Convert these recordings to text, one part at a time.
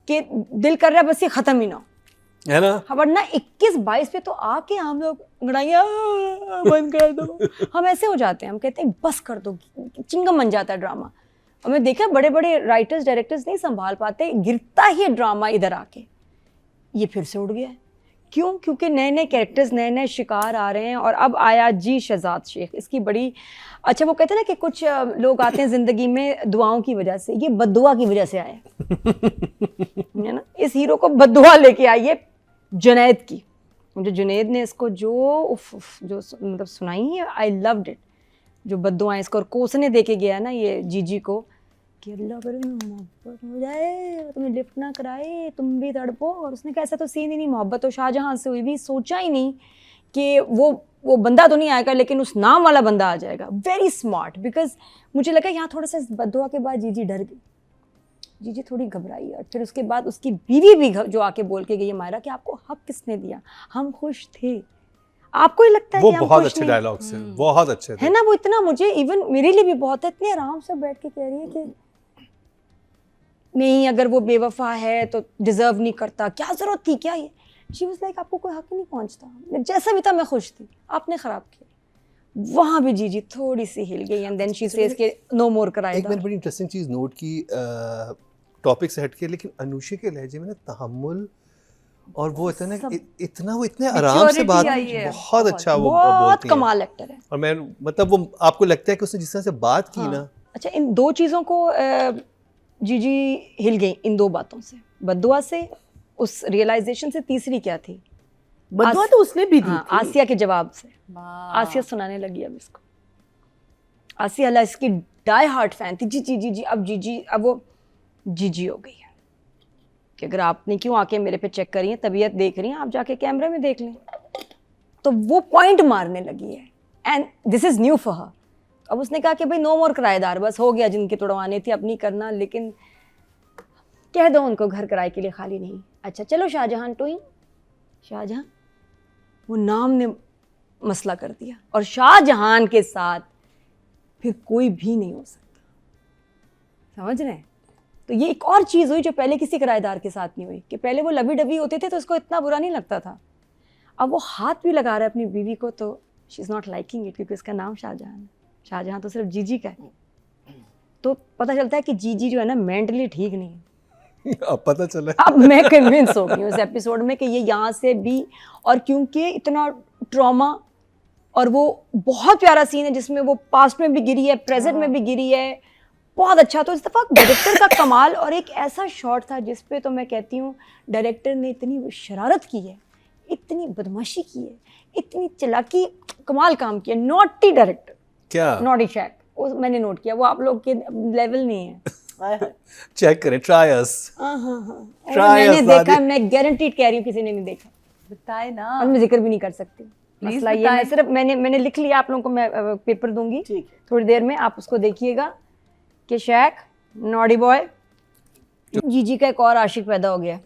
कि दिल कर रहा है बस ये खत्म ही ना हो, है ना। हाँ, वरना 21-22 पे तो आके हम लोग अंगड़ाइयाँ बंद कर दो, हम ऐसे हो जाते हैं, हम कहते हैं बस कर दो, चिंगम बन जाता है ड्रामा। और मैं देखा बड़े बड़े राइटर्स डायरेक्टर्स नहीं संभाल पाते, गिरता ही ड्रामा इधर आके। ये फिर से उड़ गया है, क्यों? क्योंकि नए नए कैरेक्टर्स, नए नए शिकार आ रहे हैं। और अब आया जी शहजाद शेख, इसकी बड़ी अच्छा, वो कहते हैं ना कि कुछ लोग आते हैं जिंदगी में दुआओं की वजह से, ये बद्दुआ की वजह से आया है ना। इस हीरो को बद्दुआ लेके आई है जुनैद की। मुझे जुनैद ने इसको जो जो मतलब सुनाई है, आई लव्ड इट। जो बद्दुआएं इसको और कोसने दे के गया ना ये जीजी को कि अल्लाह करे मोहब्बत हो जाए, तुम्हें लिफ्ट ना कराए, तुम भी तड़पो। और उसने कहा ऐसा तो सीन ही नहीं, मोहब्बत तो शाहजहां से हुई भी, सोचा ही नहीं कि वो बंदा तो नहीं आएगा लेकिन उस नाम वाला बंदा आ जाएगा। वेरी स्मार्ट, बिकॉज मुझे लगा यहाँ थोड़ा सा इस बद्दुआ के बाद जीजी डर गई, जीजी थोड़ी घबराई। और फिर उसके बाद उसकी बीवी भी जो आके बोल के गई मायरा कि आपको हक किसने दिया, हम खुश थे। आपको ही लगता है वो कि हम बहुत खुश अच्छे नहीं? डायलॉग से, बहुत अच्छे थे, है ना। वो इतना मुझे इवन मेरे लिए भी बहुत है, इतने आराम से बैठ के कह रही है कि नहीं, अगर वो बेवफा है तो डिजर्व नहीं करता, क्या जरूरत थी, क्या ये। शी वाज लाइक आपको कोई हक ही नहीं पहुंचता, जैसा भी था मैं खुश थी, आपने खराब किया। वहां भी जीजी थोड़ी सी हिल गई एंड देन शी सेज के नो मोर कराएगा। एक मैंने बड़ी इंटरेस्टिंग चीज नोट की, टॉपिक से हट के, लेकिन अनुषा के लहजे में ना तहम्मुल और वो इतना इतना वो इतने आराम से बात, बहुत अच्छा वो बहुत बोलती कमाल एक्टर है। और मैं मतलब वो आपको लगता है कि उसने जिस तरह से बात की ना। अच्छा, इन दो चीज़ों को जीजी हिल गई, इन दो बातों से, बद्दुआ से, उस रियलाइजेशन से। तीसरी क्या थी? बद्दुआ तो उसने भी दी थी। आसिया के जवाब से। आसिया सुनाने लगी अब इसको। आसिया अल्लाह इसकी डाई हार्ट फैन थी, जी जी जी जी। अब वो जीजी हो गई है कि अगर आपने क्यों आके मेरे पे चेक करी है, तबीयत देख रही हैं, आप जाके कैमरे में देख लें। तो वो पॉइंट मारने लगी है and this is new for her. अब उसने कहा कि भाई नो मोर किराएदार, बस हो गया, जिनके तुड़वाने थे अपनी करना, लेकिन कह दो उनको घर किराए के लिए खाली नहीं। अच्छा चलो शाहजहां टूइंग, शाहजहां वो नाम ने मसला कर दिया, और शाहजहां के साथ फिर कोई भी नहीं हो सकता, समझ रहे हैं? तो ये एक और चीज़ हुई जो पहले किसी किराएदार के साथ नहीं हुई, कि पहले वो लवी डबी होते थे तो उसको इतना बुरा नहीं लगता था, अब वो हाथ भी लगा रहा है अपनी बीवी को तो she is not liking it, क्योंकि उसका नाम शाहजहां है। शाहजहां तो सिर्फ जीजी का है। तो पता चलता है कि जीजी जो है ना मेंटली ठीक नहीं है। अब पता चला, अब मैं कन्विंस हो गई हूँ इस एपिसोड में कि ये यहाँ से भी, और क्योंकि इतना ट्रॉमा, और वो बहुत प्यारा सीन है जिसमें वो पास्ट में भी गिरी है, प्रेजेंट में भी गिरी है, बहुत अच्छा। तो इस दफ़ा डायरेक्टर का कमाल, और एक ऐसा शॉट था जिसपे तो मैं कहती हूँ डायरेक्टर ने इतनी शरारत की है, इतनी बदमाशी की है, इतनी चालाकी, कमाल काम किया। नॉटी डायरेक्टर, क्या नॉटी शैक, वो मैंने नोट किया, वो आप लोग के लेवल नहीं है। चेक करें, ट्राई अस। मैंने देखा, मैं गारंटीड कह रही हूँ किसी ने नहीं देखा, बताए ना, और मैं जिक्र भी नहीं कर सकती। मसला ये, मैं सिर्फ मैंने लिख लिया, आप लोगों को मैं पेपर दूंगी थोड़ी देर में, आप उसको देखिएगा कि शैक नॉडी बॉय, जीजी का एक और आशिक पैदा हो गया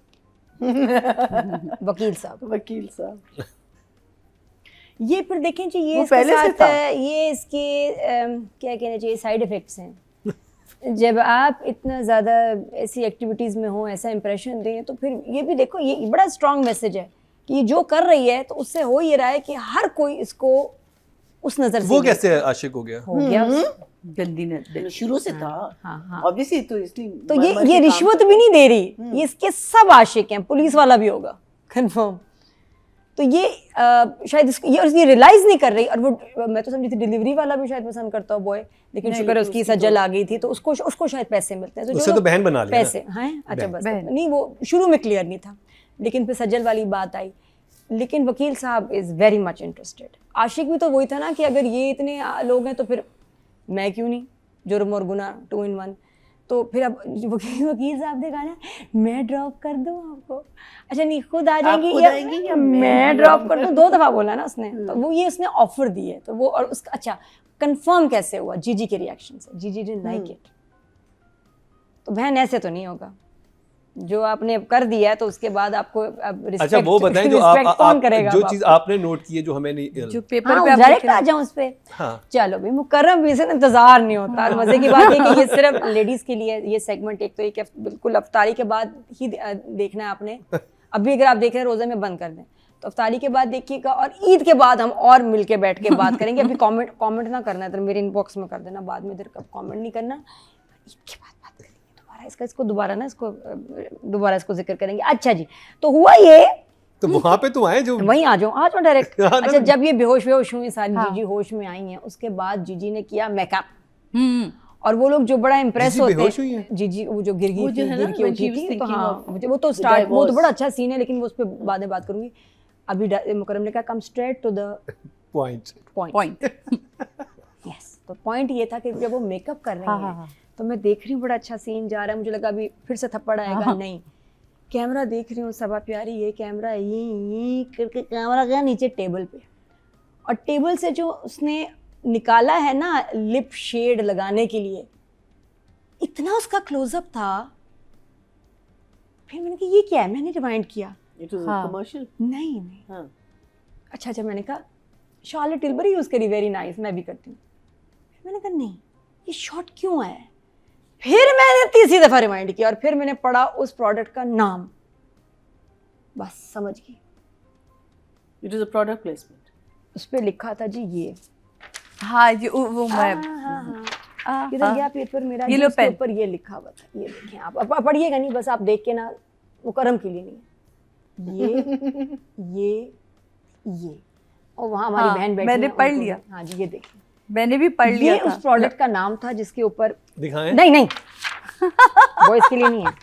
वकील साहब। ये फिर देखें जी, ये इसके साथ ये इसके क्या कहना चाहिए, साइड इफेक्ट्स हैं। जब आप इतना ज़्यादा ऐसी एक्टिविटीज़ में हो, ऐसा इंप्रेशन दें, तो फिर ये भी देखो, ये बड़ा स्ट्रॉन्ग मैसेज है कि ये जो कर रही है तो उससे हो ये रहा है कि हर कोई इसको उस नज़र से। वो कैसे आशिक हो गया? गंदी नजर शुरू से था। हाँ। ऑब्वियसली तो इसलिए तो ये रिश्वत भी नहीं दे रही, ये इसके सब आशिक हैं, पुलिस वाला भी होगा कंफर्म। तो ये शायद ये रियलाइज नहीं कर रही, और वो मैं तो समझी थी डिलीवरी वाला भी शायद पसंद करता हो बॉय, लेकिन शुक्र है उसकी सज्जल आ गई थी, तो उसको शायद पैसे मिलते हैं, तो उससे तो बहन बना लिया पैसे हैं। अच्छा बस नहीं, वो शुरू में क्लियर नहीं था, लेकिन फिर सज्जल वाली बात आई। लेकिन वकील साहब इज़ वेरी मच इंटरेस्टेड। आशिक भी तो वही था ना कि अगर ये इतने लोग हैं तो फिर मैं क्यों नहीं, जुर्म और गुनाह 2 in 1। तो फिर अब वकील साहब ने कहा ना, मैं ड्रॉप कर दूं आपको। अच्छा नहीं, खुद आ जाएंगी या मैं ड्रॉप कर दूं, 2 दफ़ा बोला ना उसने, तो वो ये उसने ऑफर दी है, तो वो, और उसका अच्छा कंफर्म कैसे हुआ, जीजी के रिएक्शन से, जीजी डिडंट लाइक इट। तो बहन ऐसे तो नहीं होगा, जो आपने कर दिया है तो उसके बाद आपको अब अच्छा वो बताएं जो कौन करेगा जो चीज आपने नोट की है जो हमें नहीं जो पेपर हाँ, पे आप डायरेक्ट देख रहे आ हैं। जाऊं उस पे। हाँ चलो भाई मुकर्रम भी से इंतजार नहीं होता। और मजे की बात है कि ये सिर्फ लेडीज के लिए ये सेगमेंट एक तो एक बिल्कुल अफ्तारी के बाद ही देखना है आपने। अभी अगर आप देख रहे हैं रोजे में बंद कर दें तो अफ्तारी के बाद देखिएगा और ईद के बाद हम और मिलके बैठ के बात करेंगे। अभी कमेंट ना करना है तो मेरे इनबॉक्स में कर देना, बाद में इधर कमेंट नहीं करना। ईद के बाद बात करेंगे दोबारा इसको दोबारा इसको जिक्र करेंगे। अच्छा जी, तो हुआ ये तो वहां पे तो आए जो वहीं आ जाओ डायरेक्ट। हाँ ना। अच्छा, जब ये बेहोश हुई सारी हाँ। जीजी होश में आई हैं, उसके बाद जीजी ने किया मेकअप और वो लोग जो बड़ा इम्प्रेस जीजी होते बेहोश हुई हैं? जीजी वो जो गिर वो गई जो थी, है गिर ना, के when उठी she was थी, तो thinking हाँ of वो तो स्टार्ट वो तो divorce. बड़ा अच्छा सीन है, लेकिन वो उस पर बाद में बात करूंगी। अभी मुकरम ने कहा come straight to the point point. Yes, तो पॉइंट ये था कि जब वो मेकअप कर रही हैं तो मैं देख रही हूँ बड़ा अच्छा सीन जा रहा है, मुझे लगा अभी फिर से थप्पड़ आएगा, नहीं कैमरा देख रही हूँ सबा प्यारी, ये कैमरा ये करके कैमरा गया नीचे टेबल पे, और टेबल से जो उसने निकाला है ना लिप शेड लगाने के लिए, इतना उसका क्लोजअप था। फिर मैंने कहा ये क्या है, मैंने रिवाइंड किया, It was a हाँ। commercial. नहीं हाँ। अच्छा मैंने कहा शार्लेट टिल्बरी यूज़ करी, वेरी नाइस, मैं भी करती हूँ। मैंने कहा नहीं ये शॉट क्यों है, फिर मैंने तीसरी दफ़ा रिमाइंड किया और फिर मैंने पढ़ा उस प्रोडक्ट का नाम, बस समझ गई। It was a product placement. उस पर लिखा था जी ये हाँ ये वो मैं किधर गया पेपर मेरा, ये लो जिसके पेन। ऊपर ये लिखा हुआ था, ये देखें आप पढ़िएगा नहीं, बस आप देख के ना, मुकर्रम के लिए नहीं है, ये और वहाँ हमारी हाँ, बहन बैठी मैंने है, पढ़ उनको- लिया। हाँ जी ये देखिए, मैंने भी पढ़ लिया ये था। उस प्रोडक्ट का नाम था जिसके ऊपर दिखाएं नहीं वो इसके लिए नहीं है।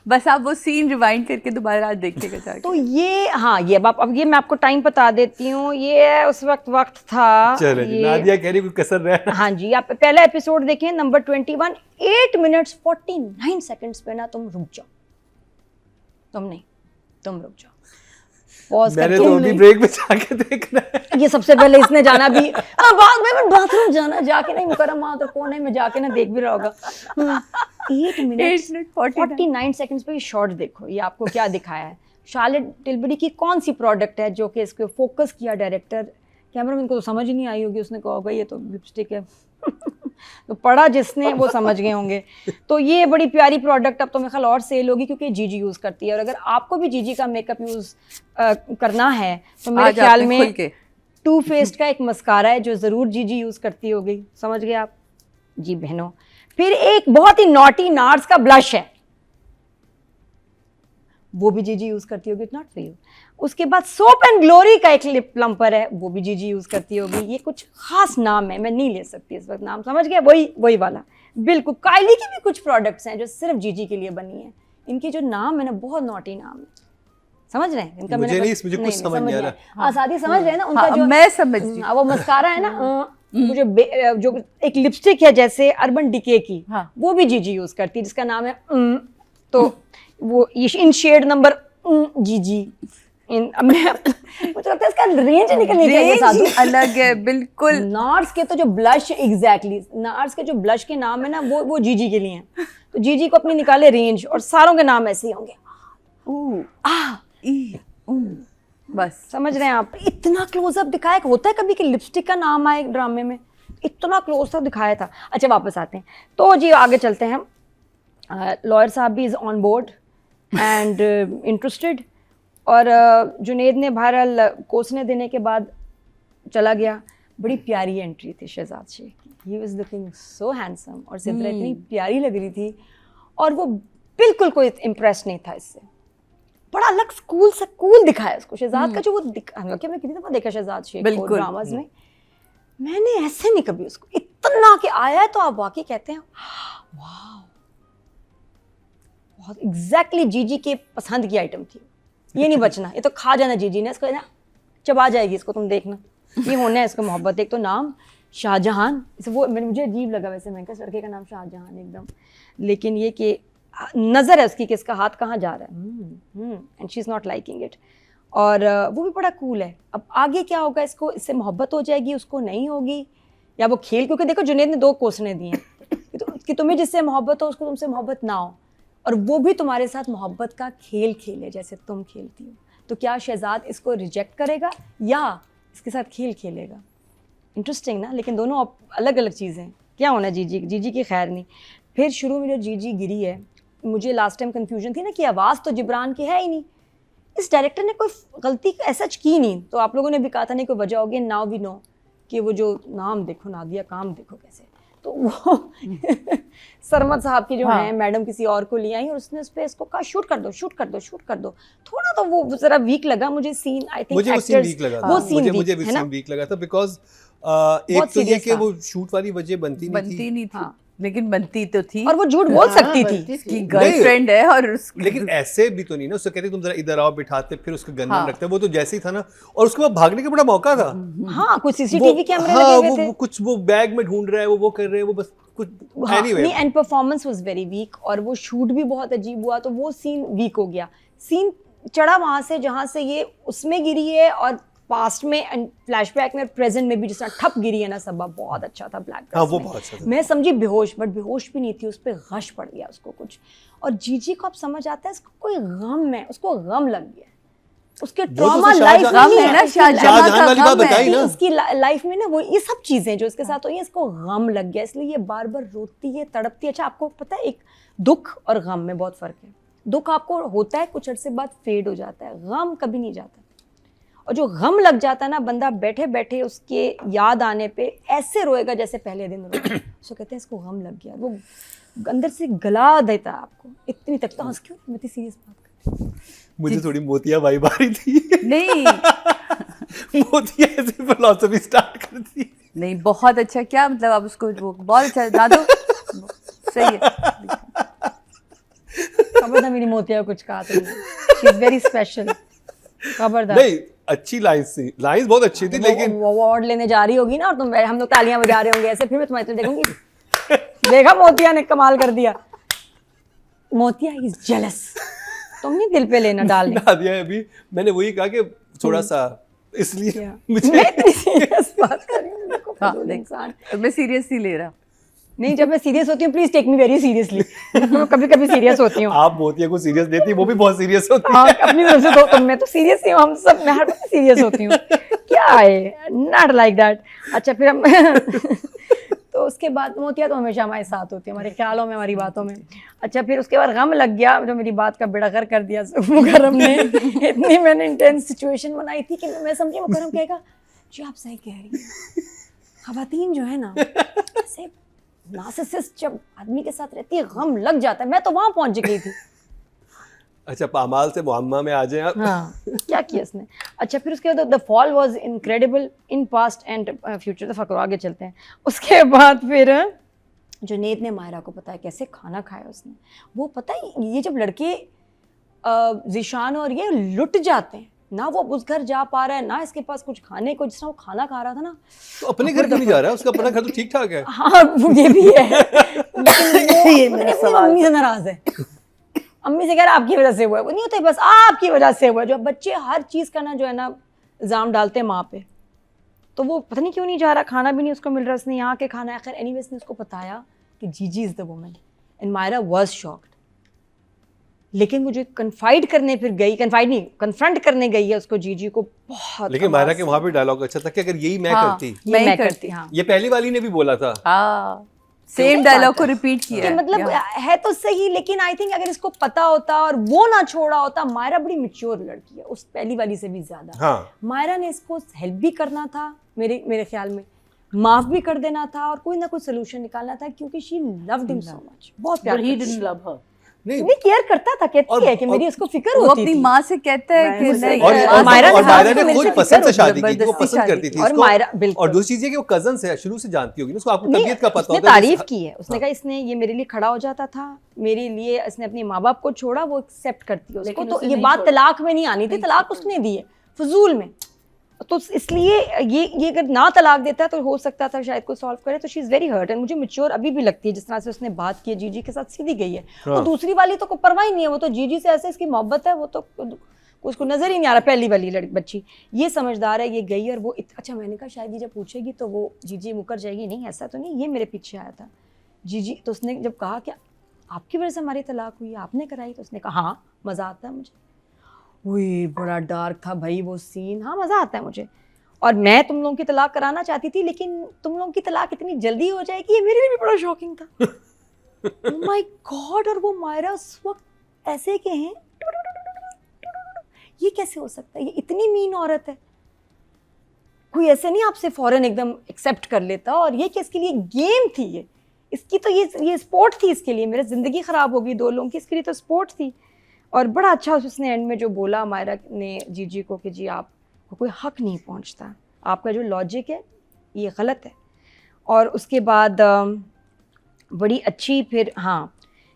बस आप वो सीन रिवाइंड करके दोबारा आज देखिएगा जाके। तो ये हाँ ये अब ये मैं आपको टाइम बता देती हूँ, ये उस वक्त था चलो जी, ये, नादिया कह रही कोई कसर रहा हाँ जी आप पहला एपिसोड देखें नंबर 21, 8 मिनट्स 49 सेकंड्स पे ना तुम रुक जाओ, तुम रुक जाओ, पॉज मैंने करके तो अभी ब्रेक में जाके देखना है। ये सबसे पहले इसने जाना भी बाद में बाथरूम जाना, जाके नहीं मुकर्रम तो कोने में जाके ना देख भी रहा होगा। 8 मिनट 49 सेकंड्स पे ये शॉर्ट देखो, ये आपको क्या दिखाया है। शार्लेट टिल्बरी की कौन सी प्रोडक्ट है जो कि इसको फोकस किया डायरेक्टर, कैमरामैन को तो समझ ही नहीं आई होगी, उसने कहा होगा ये तो लिपस्टिक है तो पढ़ा जिसने वो समझ गए होंगे। तो ये बड़ी प्यारी प्रोडक्ट अब तो मेरे ख्याल और सेल होगी क्योंकि जीजी यूज़ करती है, और अगर आपको भी जीजी का मेकअप यूज़ करना है तो मेरे ख्याल में टू फेस्ड का एक मस्कारा है जो ज़रूर जीजी यूज़ करती होगी, समझ गए आप जी बहनों। फिर एक बहुत ही नॉटी नार्स का ब्लश है, वो भी जीजी यूज़ करती होगी, इट्स नॉट फॉर यू। उसके बाद सोप एंड ग्लोरी का एक लिप प्लम्पर है, वो भी जीजी यूज़ करती होगी। ये कुछ खास नाम है, मैं नहीं ले सकती इस वक्त नाम, समझ गए, वही वाला बिल्कुल। कायली की भी कुछ प्रोडक्ट्स हैं जो सिर्फ जीजी के लिए बनी है, इनके जो नाम है ना बहुत नॉटी नाम है, समझ रहे हैं इनका। मुझे कुछ समझ नहीं आ रहा। आसादी समझ रहे हैं ना उनका, हाँ, जो मैं समझ रही वो मस्कारा है ना वो जो एक लिपस्टिक है जैसे अर्बन डिके की, हाँ। वो भी जीजी यूज़ करती है जिसका नाम है तो वो इन शेड नंबर जीजी मुझे लगता है इसका रेंज निकलनी चाहिए साधु। अलग है बिल्कुल। नार्स के तो जो ब्लश नार्स के जो ब्लश के नाम है ना वो जीजी के लिए हैं, तो जीजी को अपनी निकाले रेंज और सारों के नाम ऐसे ही होंगे, बस समझ रहे हैं आप। इतना क्लोजअप दिखाया होता है कभी कि लिपस्टिक का नाम आए ड्रामे में, इतना क्लोज तक दिखाया था। अच्छा वापस आते हैं तो जी आगे चलते हैं। लॉयर साहब भी is on board and interested, और जुनेद ने बहरहाल कोसने देने के बाद चला गया। बड़ी प्यारी एंट्री थी शहजाद शेख की, he was looking so handsome, और सिद्रा इतनी प्यारी लग रही थी और वो बिल्कुल कोई इम्प्रेस नहीं था इससे, बड़ा अलग कूल दिखाया उसको। शहजाद का जो वो हालांकि हमने कितनी दफ़ा देखा शहजाद शेख को ड्रामाज में, मैंने ऐसे नहीं कभी उसको इतना कि आया है तो आप वाकई कहते हैं वाह, बहुत एग्जैक्टली जीजी के पसंद की आइटम थी। ये नहीं बचना, ये तो खा जाना जीजी ने, इसको ना चबा जाएगी इसको, तुम देखना ये होना है इसको मोहब्बत। एक तो नाम शाहजहान, इसे वो मुझे अजीब लगा वैसे, मैं कहा लड़के का नाम शाहजहान एकदम, लेकिन ये कि नज़र है उसकी कि इसका हाथ कहाँ जा रहा है, and she is not liking it, और वो भी बड़ा कूल है। अब आगे क्या होगा, इसको इससे मोहब्बत हो जाएगी, उसको नहीं होगी, या वो खेल, क्योंकि देखो जुनेद ने 2 कोसने दिए हैं कि तुम्हें जिससे मोहब्बत हो उसको तुमसे मोहब्बत ना हो, और वो भी तुम्हारे साथ मोहब्बत का खेल खेले जैसे तुम खेलती हो, तो क्या शहजाद इसको रिजेक्ट करेगा या इसके साथ खेल खेलेगा? इंटरेस्टिंग ना, लेकिन दोनों अलग अलग चीज़ें हैं। क्या होना जीजी की खैर नहीं। फिर शुरू में जो जीजी गिरी है, मुझे लास्ट टाइम कन्फ्यूजन थी ना कि आवाज़ तो जिब्रान की है ही नहीं, इस डायरेक्टर ने कोई गलती ऐसा की नहीं, तो आप लोगों ने भी कहा था नहीं कोई वजह होगी, नाउ वी नो कि वो जो नाम देखो नादिया काम देखो कैसे, तो वो सरमद साहब की जो है मैडम किसी और को ले आई और उसने उस पर इसको कहा शूट कर दो शूट कर दो शूट कर दो। थोड़ा तो वो जरा वीक लगा मुझे सीन, आई थिंक मुझे वो सीन वीक लगा था, मुझे भी सीन वीक लगा था बिकॉज एक तो ये कि वो शूट वाली वजह बनती नहीं थी। लेकिन बनती तो थी, और वो झूठ बोल सकती थी कि गर्लफ्रेंड है और लेकिन ऐसे भी तो नहीं ना, उससे कहते तुम जरा इधर आओ, बिठाते फिर उसका गन रखते, वो तो जैसे ही था ना, और उसके बाद भागने का बड़ा मौका था। हाँ, कुछ सीसीटीवी कैमरे लगे हुए थे, कुछ वो बैग में ढूंढ रहा है, वो कर रहे हैं, वो बस कुछ एनीवे नहीं, and performance was very weak, और वो शूट भी बहुत अजीब हुआ, तो वो सीन वीक हो गया। सीन चढ़ा वहां से जहां से ये उसमें गिरी है, और पास्ट में एंड फ्लैशबैक में प्रेजेंट में भी जिस तरह ठप गिरी है ना, सब बहुत अच्छा था ब्लैक ड्रेस। हाँ, वो बहुत अच्छा था। मैं समझी बेहोश, बट बेहोश भी नहीं थी, उस पर गश पड़ गया उसको कुछ। और जीजी को अब समझ आता है इसको कोई गम है, उसको गम लग गया, उसके ट्रॉमा लाइफ में नहीं है ना, शाहजहां वाली बात बताई ना, उसकी लाइफ में ना वो ये सब चीजें जो इसके साथ हुई है, इसको गम लग गया, इसलिए ये बार बार रोती है, तड़पती है। अच्छा, आपको पता है एक दुख और गम में बहुत फर्क है। दुख आपको होता है, कुछ अर्से बाद फेड हो जाता है, गम कभी नहीं जाता। और जो गम लग जाता है ना, बंदा बैठे बैठे उसके याद आने पे ऐसे रोएगा जैसे पहले दिन रोए, उसको कहते हैं इसको गम लग गया, वो अंदर से गला देता है आपको इतनी तक। तो हंस क्यों, मैं इतनी सीरियस बात कर, मुझे थोड़ी मोतिया वाइब आ रही थी। नहीं मोतिया ऐसे फिलॉसफी स्टार्ट करती है। नहीं, बहुत अच्छा, क्या मतलब आप उसको वो बहुत अच्छा दादू सही है। खबरदार मेरी मोतिया कुछ कहा तो नहीं, शी इज वेरी स्पेशल, खबरदार। नहीं, अच्छी लाइंस थी, लाइंस बहुत अच्छी थी, लेकिन वो अवार्ड लेने जा रही होगी ना, और तुम हम लोग तालियां बजा रहे होंगे ऐसे, फिर मैं तुम्हारी तरफ देखूंगी, देखा मोतिया ने कमाल कर दिया। मोतिया इज जेलस, तुम नहीं दिल पे लेना डाल दिया है। अभी मैंने वही कहा कि थोड़ा सा, इसलिए मुझे मैं इतनी सीरियस बात कर रही हूँ, देखो फजूल इंसान। मैं सीरियस नहीं ले रहा। नहीं, जब मैं सीरियस होती हूँ please take me very seriously, मैं कभी कभी सीरियस होती हूँ। आप मोतिया को सीरियस लेती, वो भी बहुत सीरियस होती हाँ, अपनी तरफ से तो मैं तो सीरियस ही हूँ, हम सब, मैं हर बार सीरियस होती हूँ, क्या है, नॉट लाइक दैट। अच्छा, फिर हम तो उसके बाद मोतिया तो हमेशा हमारे साथ होती है, हमारे ख्यालों में, हमारी बातों में। अच्छा, फिर उसके बाद गम लग गया, जो मेरी बात का बेड़ागर कर दिया मुकर्रम ने। इतनी मैंने इंटेंस सिचुएशन बनाई थी कि मैं समझी मुकर्रम कहेगा जी आप सही कह रही हैं, खवातीन जो है ना, ऐसे नार्सिसिस्ट जब आदमी के साथ रहती है गम लग जाता है। मैं तो वहां पहुंच गई थी। अच्छा, पामाल से मुअम्मा में आ जाए आप। हाँ, क्या किया इसने। अच्छा, फिर उसके बाद the fall was incredible in past and future. दफा करो, आगे चलते हैं। उसके बाद फिर जुनैद ने मायरा को पता है कैसे खाना खाया उसने, वो पता है ये जब लड़के ज़ीशान और ये लुट जाते हैं ना, वो उस घर जा पा रहा है ना इसके पास कुछ खाने को, जिस तरह वो खाना खा रहा था ना, तो अपने घर क्यों नहीं जा रहा है? उसका अपना घर तो ठीक ठाक है। हाँ, वो ये भी है, लेकिन वो अपनी मम्मी से नाराज है। अम्मी से कह रहा आपकी वजह से हुआ है, वो नहीं होता बस आपकी वजह से हुआ है। जो बच्चे हर चीज़ का ना जो है ना इल्ज़ाम डालते हैं माँ पे, तो वो पता नहीं क्यों नहीं जा रहा, खाना भी नहीं उसको मिल रहा, उसने यहाँ के खाना है। खैर एनीवेज ने उसको बताया कि Gigi is the woman, and Myra was shocked. लेकिन मुझे कन्फाइड करने फिर गई, कन्फाइड नहीं, कन्फ्रंट करने गई है उसको जीजी को, बहुत। लेकिन मायरा के वहाँ पे डायलॉग अच्छा था कि अगर यही मैं करती, मैं करती। हाँ, ये पहली वाली ने भी बोला था। हाँ, सेम डायलॉग को रिपीट किया है। मतलब है तो सही, लेकिन आई थिंक अगर इसको पता होता और वो ना छोड़ा होता। मायरा बड़ी मैच्योर लड़की है, उस पहली वाली से भी ज्यादा। हाँ, मायरा ने इसको हेल्प भी करना था, मेरे ख्याल में माफ भी कर देना था, और कोई ना कोई सोल्यूशन निकालना था, क्योंकि she loved him so much, बहुत प्यार करती। नहीं केयर करता था, कहती है कि मेरी इसको फिक्र होती थी। वो अपनी माँ से कहता है कि और मायरा ने खुद पसंद से शादी की, वो पसंद करती थी और मायरा बिल्कुल। और दूसरी चीज है कि वो कजन है, शुरू से जानती होगी ना उसको, आपको तबीयत का पता होता है। उसने तारीफ की है, उसने कहा इसने ये मेरे लिए खड़ा हो जाता था, मेरे लिए इसने अपने माँ बाप को छोड़ा, वो एक्सेप्ट करती है उसको। तो ये बात तलाक में नहीं आनी थी, तलाक उसने दी है फजूल में, तो इसलिए ये अगर ना तलाक देता तो हो सकता था शायद कोई सॉल्व करे। तो she is very hurt, and मुझे मैच्योर अभी भी लगती है जिस तरह से उसने बात की है, जीजी के साथ सीधी गई है। हाँ। और दूसरी वाली तो कोई परवाह ही नहीं है, वो तो जीजी से ऐसे इसकी मोहब्बत है, वो तो उसको नजर ही नहीं आ रहा। पहली वाली बच्ची ये समझदार है, ये गई और वो अच्छा, मैंने कहा शायद ये जब पूछेगी तो वो जीजी मुकर जाएगी, नहीं ऐसा तो नहीं, ये मेरे पीछे आया था, जीजी तो उसने जब कहा कि आपकी वजह से हमारी तलाक हुई, आपने कराई, तो उसने कहा हाँ मज़ा आता है मुझे। वही बड़ा डार्क था भाई वो सीन। हाँ मज़ा आता है मुझे, और मैं तुम लोगों की तलाक कराना चाहती थी, लेकिन तुम लोगों की तलाक इतनी जल्दी हो जाएगी, ये मेरे लिए भी बड़ा शॉकिंग था। Oh my God. और वो मायरा उस वक्त ऐसे के हैं, ये कैसे हो सकता है, ये इतनी मीन औरत है, कोई ऐसे नहीं आपसे फौरन एकदम एक्सेप्ट कर लेता। और ये कि इसके लिए गेम थी, ये इसकी तो ये स्पोर्ट थी इसके लिए, मेरी ज़िंदगी ख़राब होगी दो लोगों की, इसके लिए तो स्पोर्ट थी। और बड़ा अच्छा उसने एंड में जो बोला मायरा ने जीजी को कि जी आपको कोई हक नहीं पहुंचता, आपका जो लॉजिक है ये गलत है। और उसके बाद बड़ी अच्छी फिर हाँ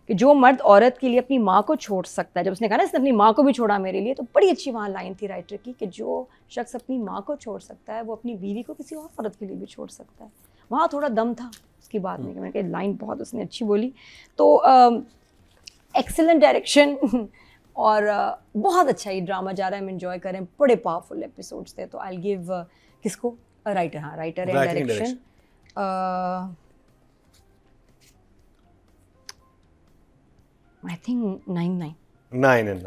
कि जो मर्द औरत के लिए अपनी माँ को छोड़ सकता है, जब उसने कहा ना इसने अपनी माँ को भी छोड़ा मेरे लिए, तो बड़ी अच्छी वहाँ लाइन थी राइटर की कि जो शख्स अपनी माँ को छोड़ सकता है वो अपनी बीवी को किसी और औरत के लिए भी छोड़ सकता है। वहाँ थोड़ा दम था उसकी बात में कि मैंने कहा लाइन बहुत उसने अच्छी बोली। तो एक्सीलेंट डायरेक्शन और बहुत अच्छा ये ड्रामा जा रहा है, हम एंजॉय करें, बड़े पावरफुल एपिसोड्स थे। तो आई गिव किसको, राइटर, हाँ writer and direction I think 9/9. 9 and 9.